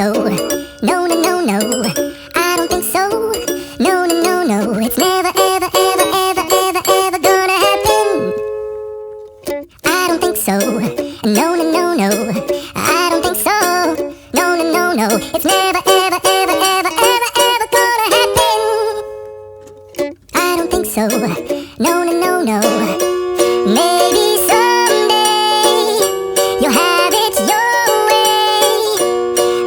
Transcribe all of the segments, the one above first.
so. No, no, no, no. I don't think so. No, no, no, no. It's never, ever, ever, ever, ever, ever gonna happen. I don't think so. No, no, no, no. I don't think so. No, no, no, no. It's never, ever, ever, ever, ever, ever gonna happen. I don't think so. No, no, no, no. Maybe someday you'll have it your way.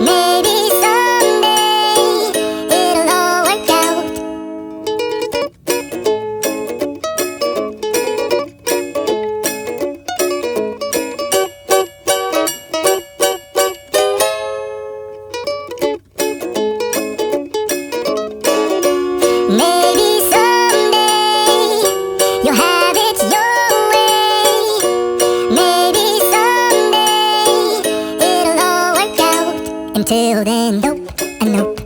Maybe someday it'll all work out. Maybe someday you'll have it your way. Maybe someday it'll all work out. Until then, nope, and nope.